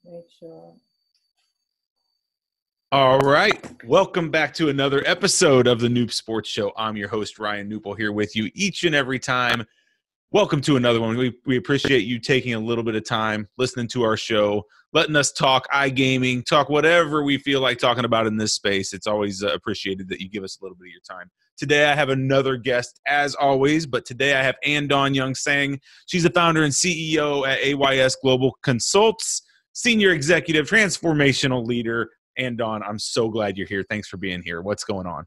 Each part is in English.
Make sure. All right. Welcome back to another episode of the Noob Sports Show. I'm your host, Ryan Newpel, here with you each and every time. Welcome to another one. We appreciate you taking a little bit of time, listening to our show, letting us talk iGaming, talk whatever we feel like talking about in this space. It's always appreciated that you give us a little bit of your time. Today I have another guest, as always, but today I have AnnDawns Young-Sang. She's the founder and CEO at AYS Global Consults, senior executive, transformational leader. AnnDawns, I'm so glad you're here. Thanks for being here. What's going on?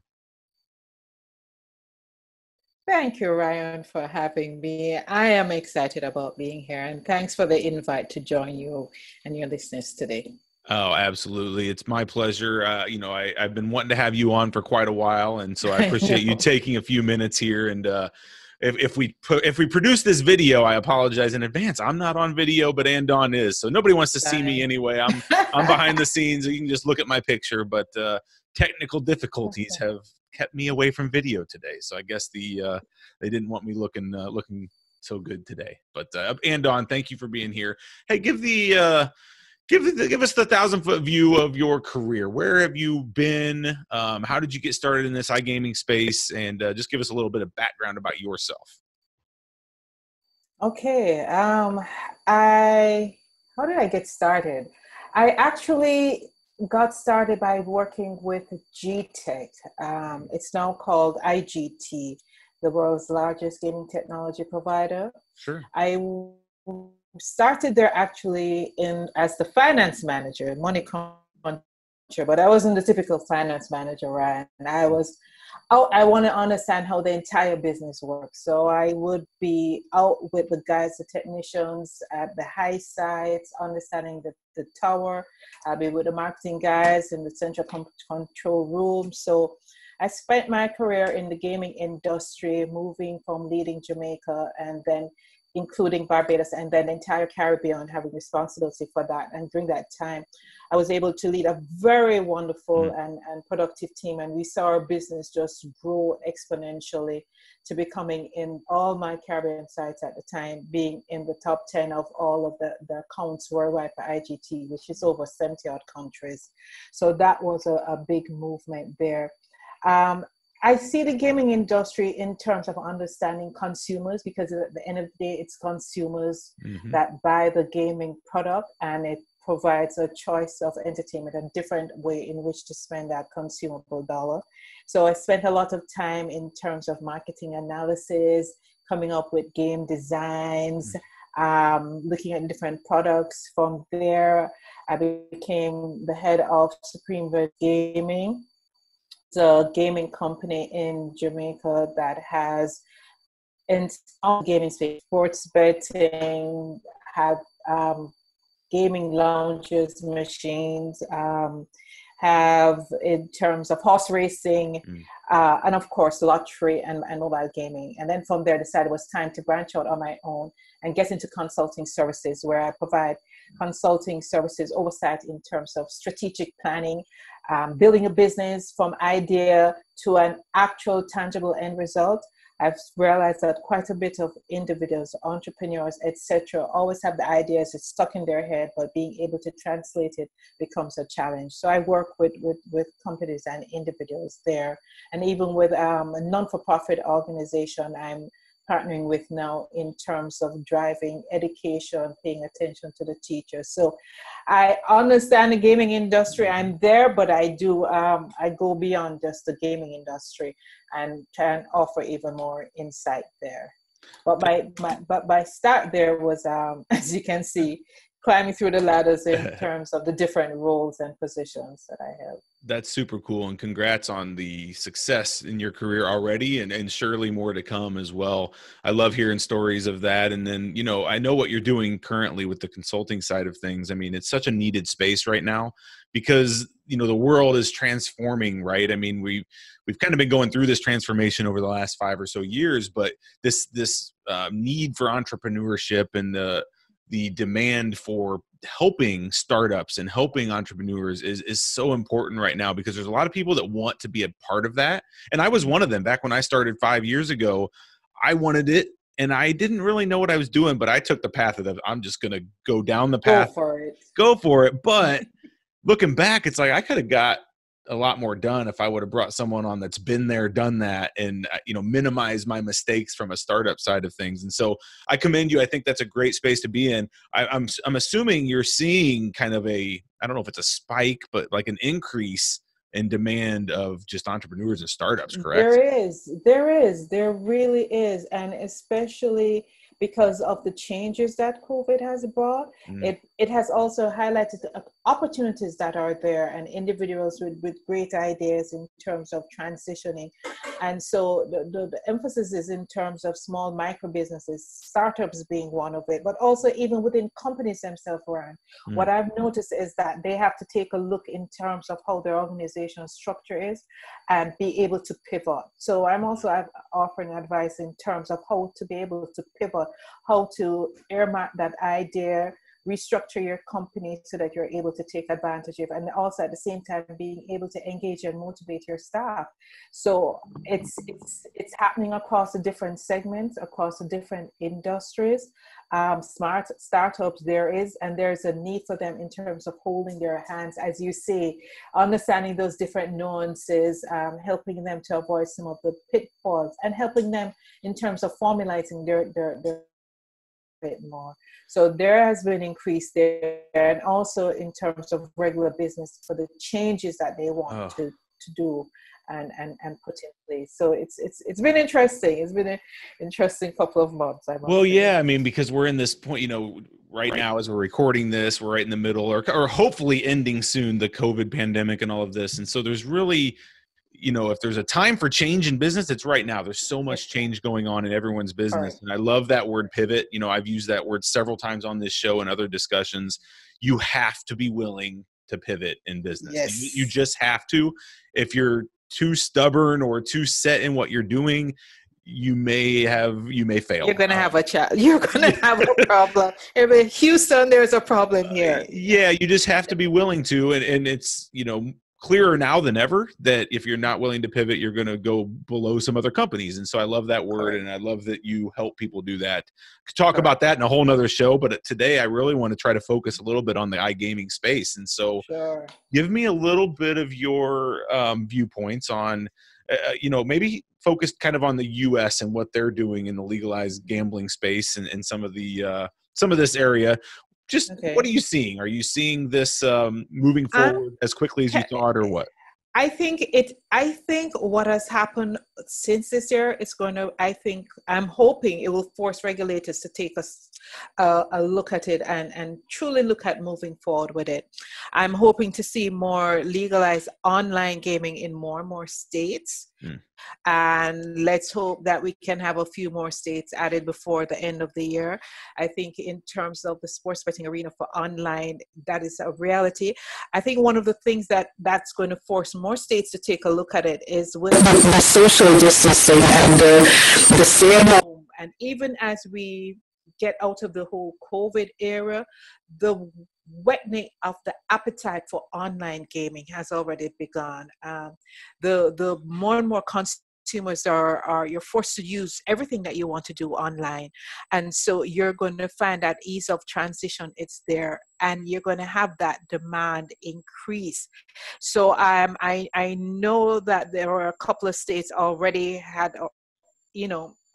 Thank you, Ryan, for having me. I am excited about being here, and thanks for the invite to join you and your listeners today. Oh, absolutely. It's my pleasure. I've been wanting to have you on for quite a while, and so I appreciate you taking a few minutes here. And if we produce this video, I apologize in advance. I'm not on video, but AnnDawns is, so nobody wants to see me anyway. I'm behind the scenes. You can just look at my picture, but technical difficulties have kept me away from video today. So I guess they didn't want me looking so good today. But AnnDawns, thank you for being here. Hey, give us the 1,000-foot view of your career. Where have you been? How did you get started in this iGaming space? And just give us a little bit of background about yourself. Okay. How did I get started? I actually got started by working with GTech. It's now called IGT, the world's largest gaming technology provider. Sure. I started there actually as the finance manager, money control, but I wasn't the typical finance manager, right? And I want to understand how the entire business works. So I would be out with the guys, the technicians at the high sites, understanding the tower. I'll be with the marketing guys in the central control room. So I spent my career in the gaming industry, moving from leading Jamaica and then including Barbados and then the entire Caribbean, having responsibility for that. And during that time, I was able to lead a very wonderful and productive team. And we saw our business just grow exponentially to becoming in all my Caribbean sites at the time, being in the top 10 of all of the accounts worldwide for IGT, which is over 70 odd countries. So that was a big movement there. I see the gaming industry in terms of understanding consumers, because at the end of the day, it's consumers that buy the gaming product, and it provides a choice of entertainment, a different way in which to spend that consumable dollar. So I spent a lot of time in terms of marketing analysis, coming up with game designs, looking at different products. From there, I became the head of Supreme Verse Gaming, the gaming company in Jamaica that has in all gaming space, sports betting, have gaming lounges, machines, have in terms of horse racing, and of course lottery and mobile gaming. And then from there, decided it was time to branch out on my own and get into consulting services, where I provide consulting services oversight in terms of strategic planning, building a business from idea to an actual tangible end result. I've realized that quite a bit of individuals, entrepreneurs, etc., always have the ideas, it's stuck in their head, but being able to translate it becomes a challenge. So I work with companies and individuals there. And even with a non-for-profit organization I'm partnering with now in terms of driving education, paying attention to the teachers. So I understand the gaming industry. I'm there, but I go beyond just the gaming industry and try and offer even more insight there. But my start there was, as you can see, climbing through the ladders in terms of the different roles and positions that I have. That's super cool, and congrats on the success in your career already, and surely more to come as well. I love hearing stories of that. And then, I know what you're doing currently with the consulting side of things. I mean, it's such a needed space right now because, the world is transforming, right? I mean, we've kind of been going through this transformation over the last 5 or so years, but this need for entrepreneurship and the demand for helping startups and helping entrepreneurs is so important right now, because there's a lot of people that want to be a part of that. And I was one of them back when I started 5 years ago. I wanted it. and I didn't really know what I was doing, but I took the path of I'm just going to go down the Go path, for it. go for it. But looking back, it's like I could have got a lot more done if I would have brought someone on that's been there, done that, and minimize my mistakes from a startup side of things. And so I commend you. I think that's a great space to be in. I'm assuming you're seeing kind of I don't know if it's a spike, but like an increase in demand of just entrepreneurs and startups, correct? There really is. And especially because of the changes that COVID has brought, it has also highlighted the opportunities that are there and individuals with great ideas in terms of transitioning. And so the emphasis is in terms of small micro businesses, startups being one of it, but also even within companies themselves around. What I've noticed is that they have to take a look in terms of how their organizational structure is and be able to pivot. So I'm also offering advice in terms of how to be able to pivot, how to earmark that idea, restructure your company so that you're able to take advantage of, and also at the same time being able to engage and motivate your staff. So it's happening across the different segments, across the different industries. Smart startups, there's a need for them in terms of holding their hands, as you say, understanding those different nuances, helping them to avoid some of the pitfalls, and helping them in terms of formulating their bit more. So there has been increase there, and also in terms of regular business for the changes that they want to do and put in place. So it's been interesting. It's been an interesting couple of months, I must say. Yeah, I mean, because we're in this point, right now as we're recording this, we're right in the middle or hopefully ending soon the COVID pandemic and all of this. And so there's really, if there's a time for change in business, it's right now. There's so much change going on in everyone's business. And I love that word pivot. I've used that word several times on this show and other discussions. You have to be willing to pivot in business. Yes. You just have to. If you're too stubborn or too set in what you're doing, you may fail. You're going to have a You're going to have a problem. Houston, there's a problem here. Yeah, you just have to be willing to. And it's, clearer now than ever that if you're not willing to pivot, you're going to go below some other companies. And so I love that word. And I love that you help people do that. Could talk about that in a whole nother show, but today I really want to try to focus a little bit on the iGaming space. And so give me a little bit of your viewpoints on, maybe focused kind of on the US and what they're doing in the legalized gambling space and some of this area. Just what are you seeing? Are you seeing this moving forward as quickly as you thought, or what? I think what has happened since this year is I'm hoping it will force regulators to take a look at it and truly look at moving forward with it. I'm hoping to see more legalized online gaming in more and more states. And let's hope that we can have a few more states added before the end of the year. I think in terms of the sports betting arena for online, that is a reality. I think one of the things that's going to force more states to take a look at it is with the social distancing and the stay at home. And even as we get out of the whole COVID era, the whetting of the appetite for online gaming has already begun. The more and more consumers you're forced to use everything that you want to do online, and so you're going to find that ease of transition, it's there, and you're going to have that demand increase. So I know that there are a couple of states already had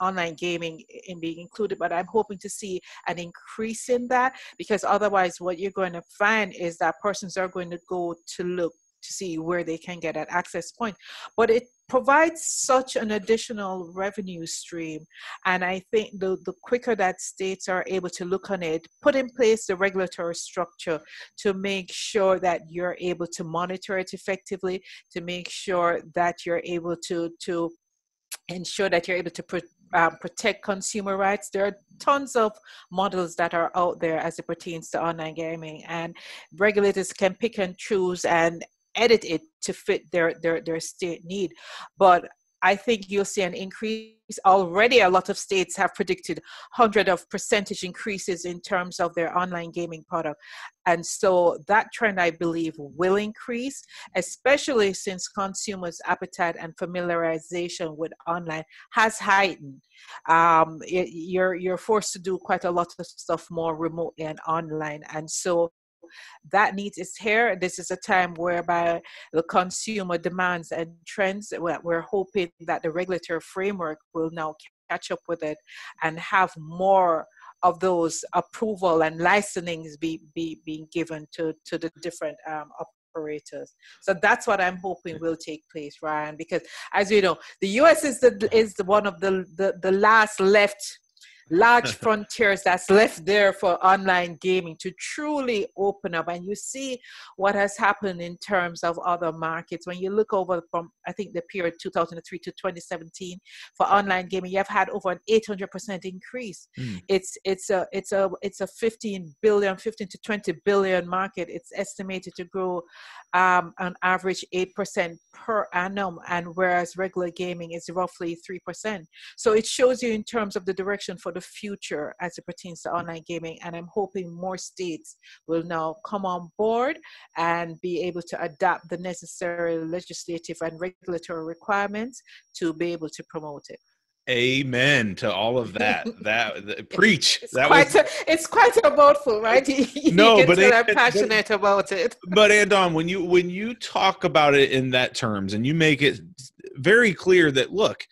online gaming in being included, but I'm hoping to see an increase in that, because otherwise what you're going to find is that persons are going to go to look to see where they can get an access point. But it provides such an additional revenue stream, and I think the quicker that states are able to look on it, put in place the regulatory structure to make sure that you're able to monitor it effectively, to make sure that you're able to ensure that you're able to protect consumer rights. There are tons of models that are out there as it pertains to online gaming, and regulators can pick and choose and edit it to fit their state need. But I think you'll see an increase. Already, a lot of states have predicted hundred of percentage increases in terms of their online gaming product. And so that trend, I believe, will increase, especially since consumers' appetite and familiarization with online has heightened. You're forced to do quite a lot of stuff more remotely and online. And so that need is here. This is a time whereby the consumer demands and trends, we're hoping that the regulatory framework will now catch up with it and have more of those approval and licensings being given to the different operators. So that's what I'm hoping will take place, Ryan, because as you know, the US is one of the last left large frontiers that's left there for online gaming to truly open up. And you see what has happened in terms of other markets. When you look over from, I think, the period 2003 to 2017 for online gaming, you have had over an 800% increase. It's a 15 to 20 billion market. It's estimated to grow on average 8% per annum, and whereas regular gaming is roughly 3%. So it shows you in terms of the direction for the future as it pertains to online gaming. And I'm hoping more states will now come on board and be able to adapt the necessary legislative and regulatory requirements to be able to promote it. Amen to all of that. Preach. It's quite a mouthful, right? I'm passionate about it. But AnnDawns, when you talk about it in that terms and you make it very clear that, look,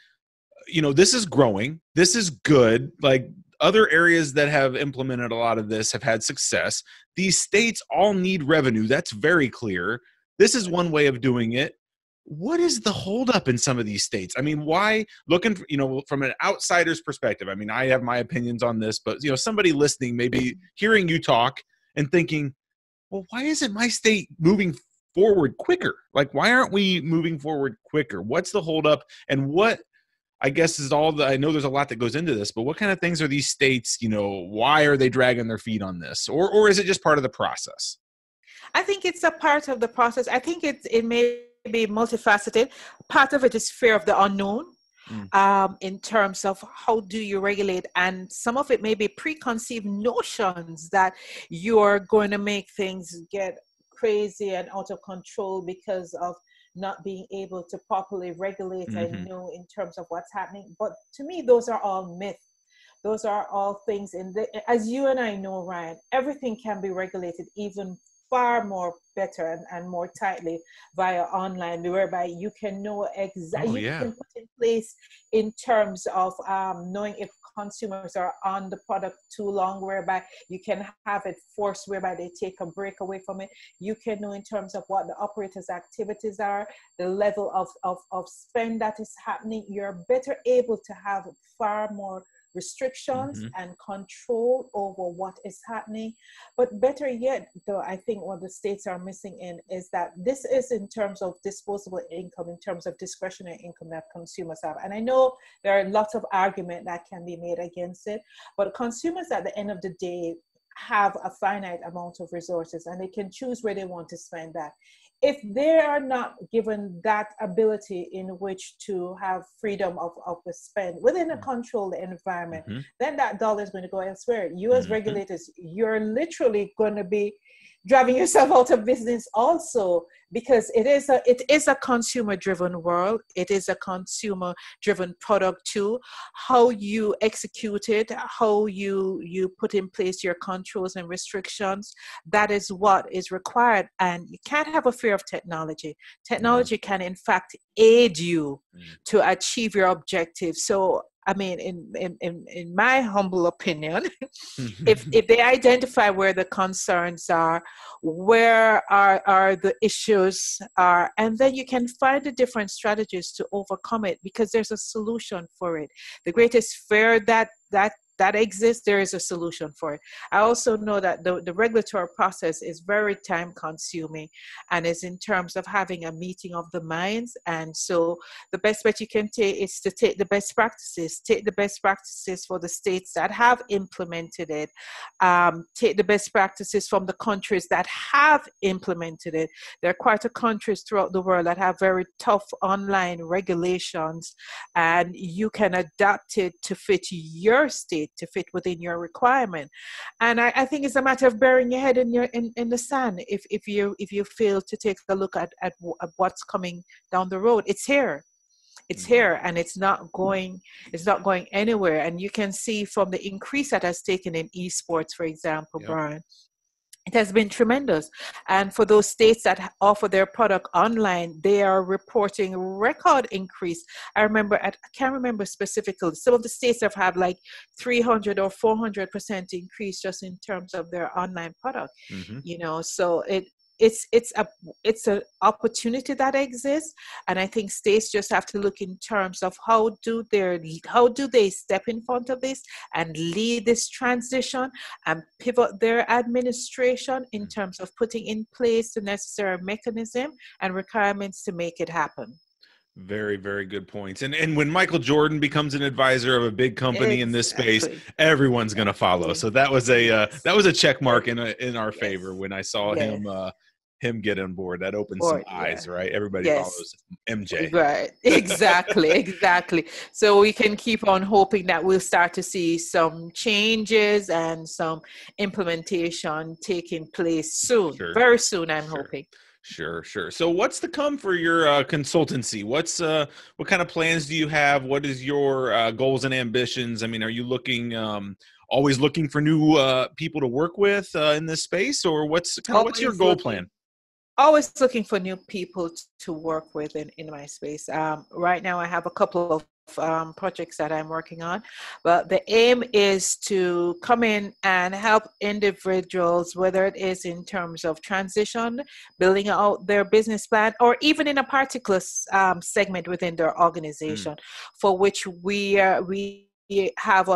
this is growing, this is good. Like other areas that have implemented a lot of this have had success. These states all need revenue. That's very clear. This is one way of doing it. What is the holdup in some of these states? I mean, why, looking, from an outsider's perspective, I mean, I have my opinions on this, but, somebody listening, maybe hearing you talk and thinking, well, why isn't my state moving forward quicker? Like, why aren't we moving forward quicker? What's the holdup? And what, I guess, is I know there's a lot that goes into this, but what kind of things are these states, why are they dragging their feet on this? Or is it just part of the process? I think it's a part of the process. I think it may be multifaceted. Part of it is fear of the unknown, in terms of how do you regulate, and some of it may be preconceived notions that you're going to make things get crazy and out of control because of not being able to properly regulate and know in terms of what's happening. But to me, those are all myths. Those are all things as you and I know, Ryan, everything can be regulated even far more better and more tightly via online, whereby you can know exactly, you can put in place in terms of knowing if consumers are on the product too long, whereby you can have it forced, whereby they take a break away from it. You can know in terms of what the operator's activities are, the level of spend that is happening. You're better able to have far more restrictions and control over what is happening. But better yet, though, I think what the states are missing in is that this is in terms of disposable income, in terms of discretionary income that consumers have. And I know there are lots of argument that can be made against it, but consumers at the end of the day have a finite amount of resources and they can choose where they want to spend that. If they are not given that ability in which to have freedom of the spend within a controlled environment, then that dollar is going to go elsewhere. You as regulators, you're literally going to be driving yourself out of business also, because it is a consumer driven world. It is a consumer driven product too. How you execute it, how you put in place your controls and restrictions, that is what is required. And you can't have a fear of technology. Technology can in fact aid you to achieve your objectives. So I mean, in my humble opinion, if they identify where the concerns are, where are the issues are, and then you can find the different strategies to overcome it, because there's a solution for it. The greatest fear that that exists, there is a solution for it. I also know that the regulatory process is very time consuming and is in terms of having a meeting of the minds. And so the best bet you can take is to take the best practices for the states that have implemented it, take the best practices from the countries that have implemented it. There are quite a countries throughout the world that have very tough online regulations, and you can adapt it to fit your state, to fit within your requirement. And I think it's a matter of burying your head in the sand. If you fail to take a look at what's coming down the road, it's here. It's here, and it's not going anywhere. And you can see from the increase that has taken in esports, for example, Yep. Brian, it has been tremendous. And for those states that offer their product online, they are reporting record increase. I can't remember specifically. Some of the states have had like 300 or 400% increase just in terms of their online product. So it's an opportunity that exists, and I think states just have to look in terms of how do they step in front of this and lead this transition and pivot their administration in terms of putting in place the necessary mechanism and requirements to make it happen. Very, very good points. And when Michael Jordan becomes an advisor of a big company in this space, everyone's going to follow. So that was a check mark in our favor when I saw him get on board. That opened some eyes, right? Everybody follows MJ. Right. Exactly. So we can keep on hoping that we'll start to see some changes and some implementation taking place soon. Very soon, I'm hoping. Sure. So what's to come for your consultancy? What kind of plans do you have? What is your goals and ambitions? I mean, are you always looking for new people to work with in this space, or what's your goal plan? Always looking for new people to work with in my space. Right now I have a couple of projects that I'm working on, but the aim is to come in and help individuals, whether it is in terms of transition, building out their business plan, or even in a particular segment within their organization, for which we have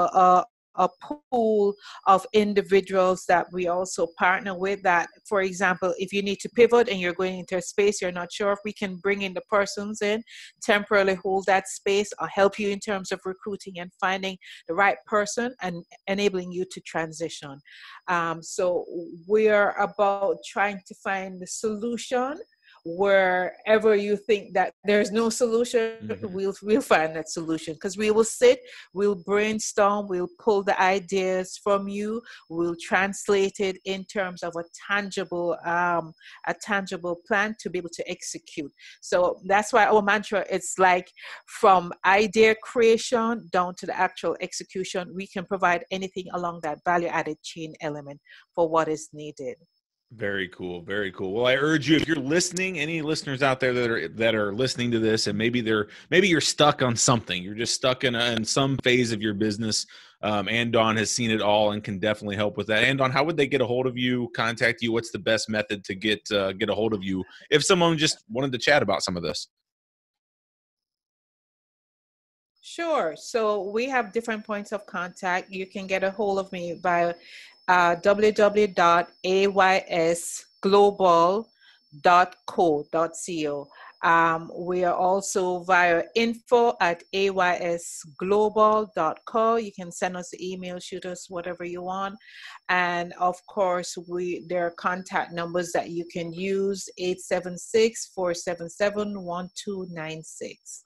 a pool of individuals that we also partner with. That, for example, if you need to pivot and you're going into a space you're not sure if, we can bring in the persons in, temporarily hold that space, or help you in terms of recruiting and finding the right person and enabling you to transition. So we're about trying to find the solution. Wherever you think that there's no solution, we'll find that solution, because we will sit, we'll brainstorm, we'll pull the ideas from you, we'll translate it in terms of a tangible plan to be able to execute. So that's why our mantra is like, from idea creation down to the actual execution, we can provide anything along that value added chain element for what is needed. Very cool. Well, I urge you, if you're listening, any listeners out there that are listening to this, and maybe you're stuck on something, you're just stuck in some phase of your business. AnnDawns has seen it all and can definitely help with that. AnnDawns, how would they get a hold of you, contact you? What's the best method to get a hold of you if someone just wanted to chat about some of this? Sure. So we have different points of contact. You can get a hold of me by www.aysglobal.co.co. We are also via info@aysglobal.co. You can send us the email, shoot us whatever you want. And of course, there are contact numbers that you can use, 876-477-1296.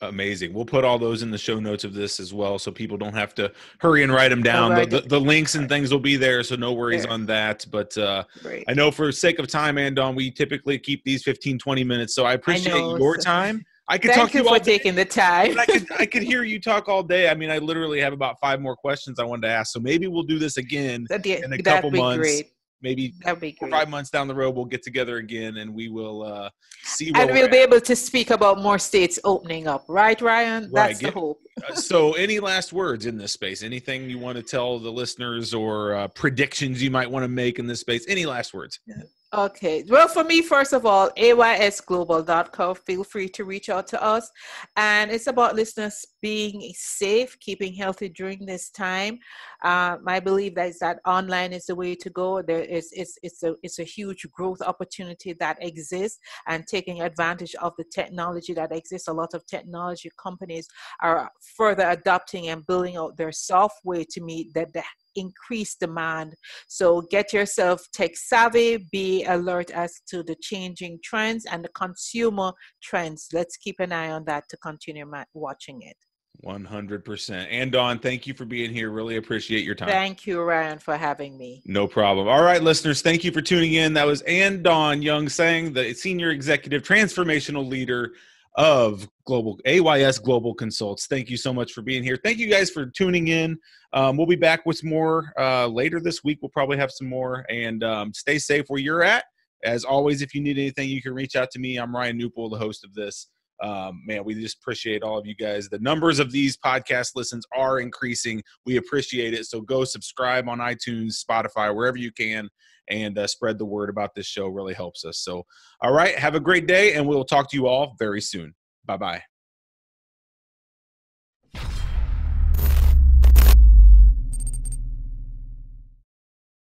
Amazing. We'll put all those in the show notes of this as well, so people don't have to hurry and write them down. The links and things will be there, so no worries on that. But I know for sake of time, AnnDawns, we typically keep these 15, 20 minutes, so I appreciate your time. I could talk to you all day. Taking the time. I could hear you talk all day. I mean, I literally have about 5 more questions I wanted to ask, so maybe we'll do this again in a couple months. Great. Maybe 4 or 5 months down the road, we'll get together again and we will see. And we'll be able to speak about more states opening up, right, Ryan? That's the hope. So any last words in this space? Anything you want to tell the listeners, or predictions you might want to make in this space? Any last words? Okay. Well, for me, first of all, aysglobal.com. Feel free to reach out to us. And it's about listeners being safe, keeping healthy during this time. I believe that is that online is the way to go. There is it's a huge growth opportunity that exists, and taking advantage of the technology that exists. A lot of technology companies are further adopting and building out their software to meet the increased demand. So get yourself tech savvy, be alert as to the changing trends and the consumer trends. Let's keep an eye on that to continue watching it. 100%. And Dawn, thank you for being here. Really appreciate your time. Thank you, Ryan, for having me. No problem. All right, listeners, thank you for tuning in. That was AnnDawns Young-Sang, the Senior Executive Transformational Leader of AYS Global Consults. Thank you so much for being here. Thank you guys for tuning in. We'll be back with more later this week. We'll probably have some more. And stay safe where you're at. As always, if you need anything, you can reach out to me. I'm Ryan Newpool, the host of this. Man, we just appreciate all of you guys. The numbers of these podcast listens are increasing. We appreciate it. So go subscribe on iTunes, Spotify, wherever you can, and spread the word about this show. Really helps us. So, all right, have a great day, and we'll talk to you all very soon. Bye-bye.